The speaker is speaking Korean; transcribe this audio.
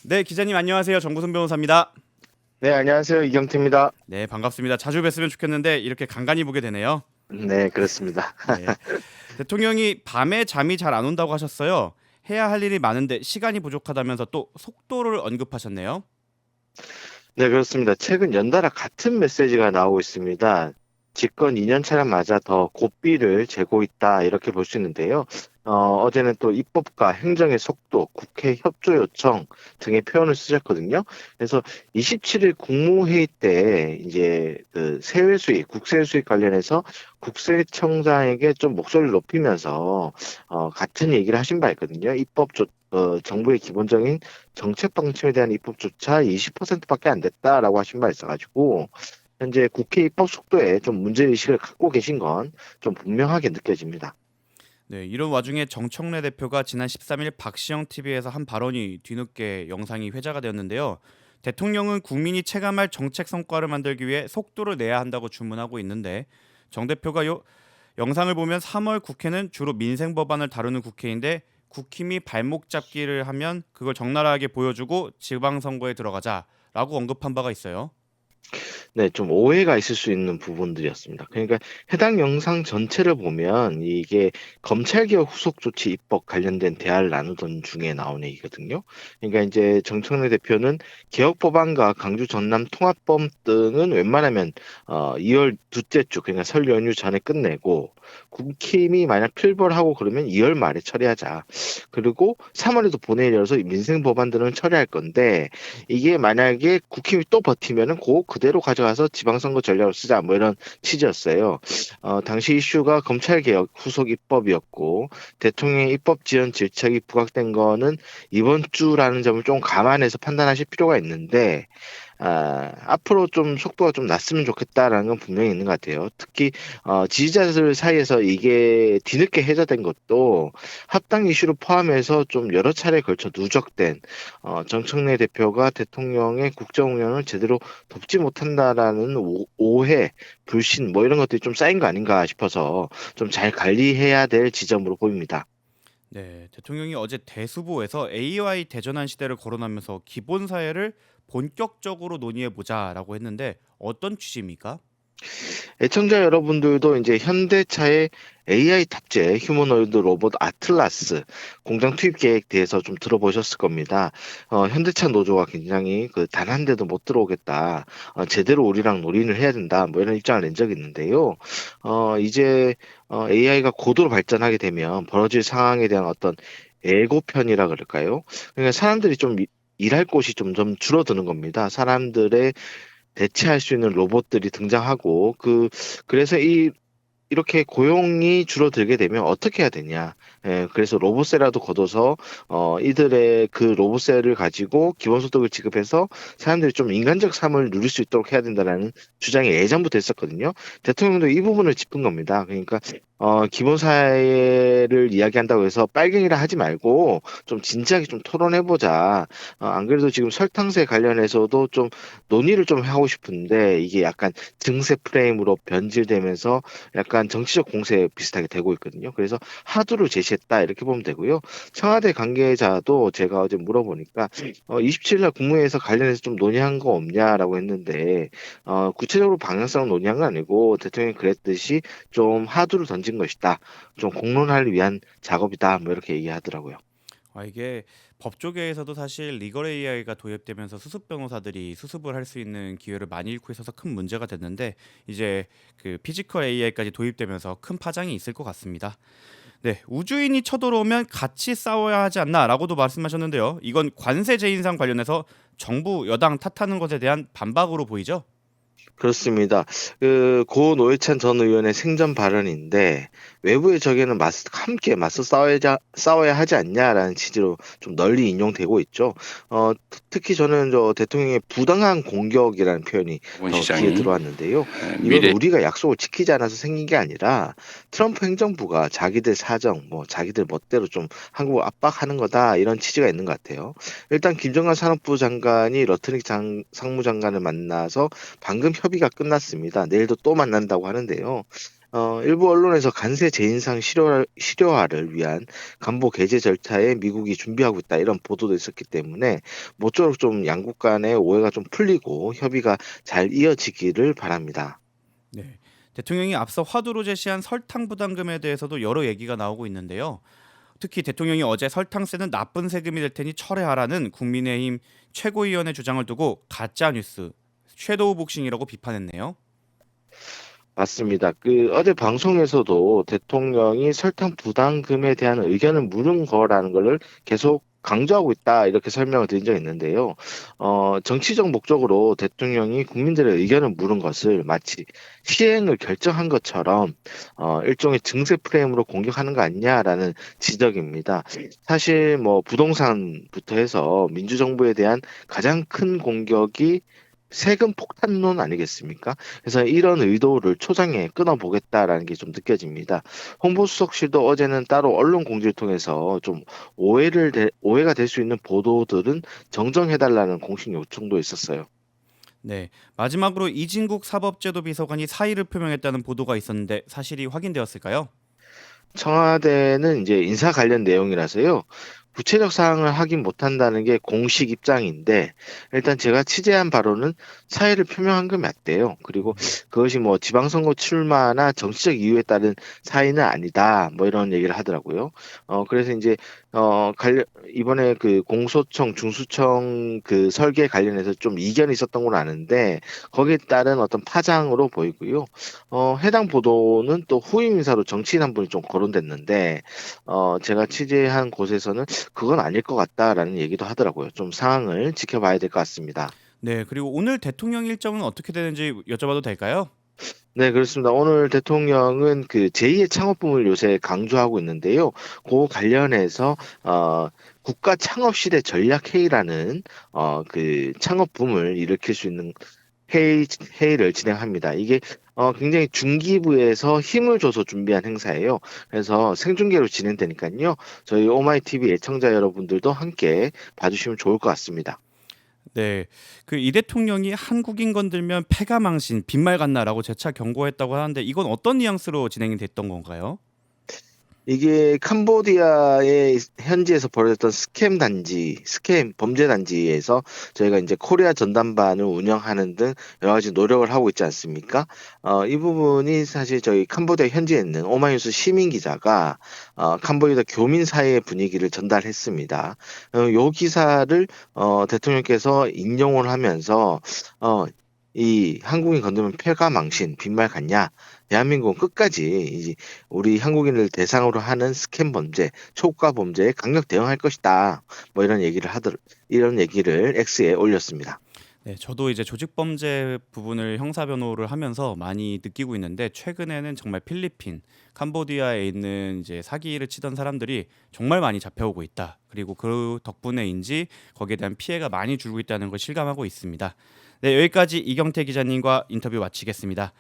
네, 기자님 안녕하세요. 정구선 변호사입니다. 네, 안녕하세요. 이경태입니다. 네, 반갑습니다. 자주 뵀으면 좋겠는데 이렇게 간간히 보게 되네요. 네, 그렇습니다. 네, 대통령이 밤에 잠이 잘 안 온다고 하셨어요. 해야 할 일이 많은데 시간이 부족하다면서 또 속도를 언급하셨네요. 네, 그렇습니다. 최근 연달아 같은 메시지가 나오고 있습니다. 집권 2년 차를 맞아 더 고삐를 재고 있다, 이렇게 볼 수 있는데요. 어제는 또 입법과 행정의 속도, 국회 협조 요청 등의 표현을 쓰셨거든요. 그래서 27일 국무회의 때 이제 그 세외 수입, 국세 수입 관련해서 국세청장에게 좀 목소리를 높이면서 같은 얘기를 하신 바 있거든요. 정부의 기본적인 정책 방침에 대한 입법조차 20%밖에 안 됐다라고 하신 바 있어가지고 현재 국회 입법 속도에 좀 문제의식을 갖고 계신 건 좀 분명하게 느껴집니다. 네, 이런 와중에 정청래 대표가 지난 13일 박시영 TV에서 한 발언이 뒤늦게 영상이 회자가 되었는데요. 대통령은 국민이 체감할 정책 성과를 만들기 위해 속도를 내야 한다고 주문하고 있는데 정 대표가 영상을 보면 3월 국회는 주로 민생 법안을 다루는 국회인데 국힘이 발목 잡기를 하면 그걸 적나라하게 보여주고 지방선거에 들어가자라고 언급한 바가 있어요. 네, 좀 오해가 있을 수 있는 부분들이었습니다. 그러니까 해당 영상 전체를 보면 이게 검찰개혁 후속 조치 입법 관련된 대화를 나누던 중에 나온 얘기거든요. 그러니까 이제 정청래 대표는 개혁 법안과 강주 전남 통합법 등은 웬만하면 2월 둘째 주, 그러니까 설 연휴 전에 끝내고 국힘이 만약 필벌하고 그러면 2월 말에 처리하자. 그리고 3월에도 본회의를 열어서 민생 법안들은 처리할 건데 이게 만약에 국힘이 또 버티면은 그대로 가져가서 지방선거 전략을 쓰자, 뭐 이런 취지였어요. 당시 이슈가 검찰개혁 후속 입법이었고 대통령의 입법 지연 질책이 부각된 거는 이번 주라는 점을 좀 감안해서 판단하실 필요가 있는데 앞으로 좀 속도가 좀 났으면 좋겠다라는 건 분명히 있는 것 같아요. 특히 지지자들 사이에서 이게 뒤늦게 해제된 것도 합당 이슈를 포함해서 좀 여러 차례에 걸쳐 누적된 정청래 대표가 대통령의 국정 운영을 제대로 돕지 못한다라는 오해, 불신 뭐 이런 것들이 좀 쌓인 거 아닌가 싶어서 좀 잘 관리해야 될 지점으로 보입니다. 네, 대통령이 어제 대수보에서 AI 대전환 시대를 거론하면서 기본 사회를 본격적으로 논의해 보자라고 했는데 어떤 취지입니까? 애청자 여러분들도 이제 현대차의 AI 탑재 휴머노이드 로봇 아틀라스 공장 투입 계획 대해서 좀 들어보셨을 겁니다. 현대차 노조가 굉장히 그 단 한 대도 못 들어오겠다. 제대로 우리랑 논의를 해야 된다. 뭐 이런 입장을 낸 적이 있는데요. 이제 AI가 고도로 발전하게 되면 벌어질 상황에 대한 어떤 예고편이라 그럴까요? 그러니까 사람들이 좀 일할 곳이 점점 줄어드는 겁니다. 사람들의 대체할 수 있는 로봇들이 등장하고 그래서 이렇게 고용이 줄어들게 되면 어떻게 해야 되냐. 그래서 로봇세라도 걷어서 이들의 그 로봇세를 가지고 기본소득을 지급해서 사람들이 좀 인간적 삶을 누릴 수 있도록 해야 된다라는 주장이 예전부터 있었거든요. 대통령도 이 부분을 짚은 겁니다. 그러니까 기본사회를 이야기한다고 해서 빨갱이라 하지 말고 좀 진지하게 좀 토론해보자. 안 그래도 지금 설탕세 관련해서도 좀 논의를 좀 하고 싶은데 이게 약간 증세 프레임으로 변질되면서 약간 정치적 공세 비슷하게 되고 있거든요. 그래서 하두를 제시했다, 이렇게 보면 되고요. 청와대 관계자도 제가 어제 물어보니까 27일 날 국무회의에서 관련해서 좀 논의한 거 없냐라고 했는데 구체적으로 방향성을 논의한 건 아니고 대통령이 그랬듯이 좀 하두를 던진 것이다. 좀 공론화를 위한 작업이다. 뭐 이렇게 얘기하더라고요. 이게 법조계에서도 사실 리걸 AI가 도입되면서 수습 변호사들이 수습을 할 수 있는 기회를 많이 잃고 있어서 큰 문제가 됐는데 이제 그 피지컬 AI까지 도입되면서 큰 파장이 있을 것 같습니다. 네, 우주인이 쳐들어오면 같이 싸워야 하지 않나라고도 말씀하셨는데요. 이건 관세 재인상 관련해서 정부 여당 탓하는 것에 대한 반박으로 보이죠? 그렇습니다. 고 노회찬 전 의원의 생전 발언인데 외부의 적에는 함께 맞서 싸워야 하지 않냐라는 취지로 좀 널리 인용되고 있죠. 특히 저는 저 대통령의 부당한 공격이라는 표현이 본 더 귀에 시장이 들어왔는데요. 이건 미래 우리가 약속을 지키지 않아서 생긴 게 아니라 트럼프 행정부가 자기들 사정, 뭐 자기들 멋대로 좀 한국을 압박하는 거다, 이런 취지가 있는 것 같아요. 일단 김정관 산업부 장관이 상무장관을 만나서 방금 협의가 끝났습니다. 내일도 또 만난다고 하는데요. 일부 언론에서 간세 재인상 실효화를 위한 간보 개제 절차에 미국이 준비하고 있다 이런 보도도 있었기 때문에 모쪼록 좀 양국 간의 오해가 좀 풀리고 협의가 잘 이어지기를 바랍니다. 네. 대통령이 앞서 화두로 제시한 설탕 부담금에 대해서도 여러 얘기가 나오고 있는데요. 특히 대통령이 어제 설탕세는 나쁜 세금이 될 테니 철회하라는 국민의힘 최고위원의 주장을 두고 가짜 뉴스, 섀도우 복싱이라고 비판했네요. 맞습니다. 어제 방송에서도 대통령이 설탕 부담금에 대한 의견을 물은 거라는 거를 계속 강조하고 있다 이렇게 설명을 드린 적이 있는데요. 정치적 목적으로 대통령이 국민들의 의견을 물은 것을 마치 시행을 결정한 것처럼 일종의 증세 프레임으로 공격하는 거 아니냐라는 지적입니다. 사실 뭐 부동산부터 해서 민주정부에 대한 가장 큰 공격이 세금 폭탄론 아니겠습니까? 그래서 이런 의도를 초장에 끊어보겠다라는 게 좀 느껴집니다. 홍보수석실도 어제는 따로 언론 공지를 통해서 좀 오해가 될 수 있는 보도들은 정정해달라는 공식 요청도 있었어요. 네. 마지막으로 이진국 사법제도 비서관이 사의를 표명했다는 보도가 있었는데 사실이 확인되었을까요? 청와대는 이제 인사 관련 내용이라서요. 구체적 사항을 확인 못한다는 게 공식 입장인데 일단 제가 취재한 바로는 사의를 표명한 게 맞대요. 그리고 그것이 뭐 지방선거 출마나 정치적 이유에 따른 사의는 아니다. 뭐 이런 얘기를 하더라고요. 그래서 이제 이번에 그 공소청, 중수청 그 설계 관련해서 좀 이견이 있었던 걸로 아는데 거기에 따른 어떤 파장으로 보이고요. 해당 보도는 또 후임 인사로 정치인 한 분이 좀 거론됐는데 제가 취재한 곳에서는 그건 아닐 것 같다라는 얘기도 하더라고요. 좀 상황을 지켜봐야 될 것 같습니다. 네. 그리고 오늘 대통령 일정은 어떻게 되는지 여쭤봐도 될까요? 네, 그렇습니다. 오늘 대통령은 그 제2의 창업붐을 요새 강조하고 있는데요. 그 관련해서 국가 창업 시대 전략 회의라는 그 창업붐을 일으킬 수 있는 회의, 회의를 진행합니다. 이게 굉장히 중기부에서 힘을 줘서 준비한 행사예요. 그래서 생중계로 진행되니까요. 저희 오마이TV 애청자 여러분들도 함께 봐주시면 좋을 것 같습니다. 네. 그 이 대통령이 "한국인 건들면 패가 망신, 빈말 같나."라고 재차 경고했다고 하는데 이건 어떤 뉘앙스로 진행이 됐던 건가요? 이게 캄보디아의 현지에서 벌어졌던 스캠 범죄 단지에서 저희가 이제 코리아 전담반을 운영하는 등 여러 가지 노력을 하고 있지 않습니까? 이 부분이 사실 저희 캄보디아 현지에 있는 오마이뉴스 시민 기자가 캄보디아 교민 사이의 분위기를 전달했습니다. 요 기사를 대통령께서 인용을 하면서 이 한국인 건드면 패가 망신, 빈말 같냐? 대한민국은 끝까지 우리 한국인을 대상으로 하는 스캠 범죄, 초과 범죄에 강력 대응할 것이다. 뭐 이런 얘기를 X에 올렸습니다. 네. 저도 이제 조직 범죄 부분을 형사 변호를 하면서 많이 느끼고 있는데 최근에는 정말 필리핀, 캄보디아에 있는 이제 사기를 치던 사람들이 정말 많이 잡혀오고 있다. 그리고 그 덕분에인지 거기에 대한 피해가 많이 줄고 있다는 걸 실감하고 있습니다. 네. 여기까지 이경태 기자님과 인터뷰 마치겠습니다.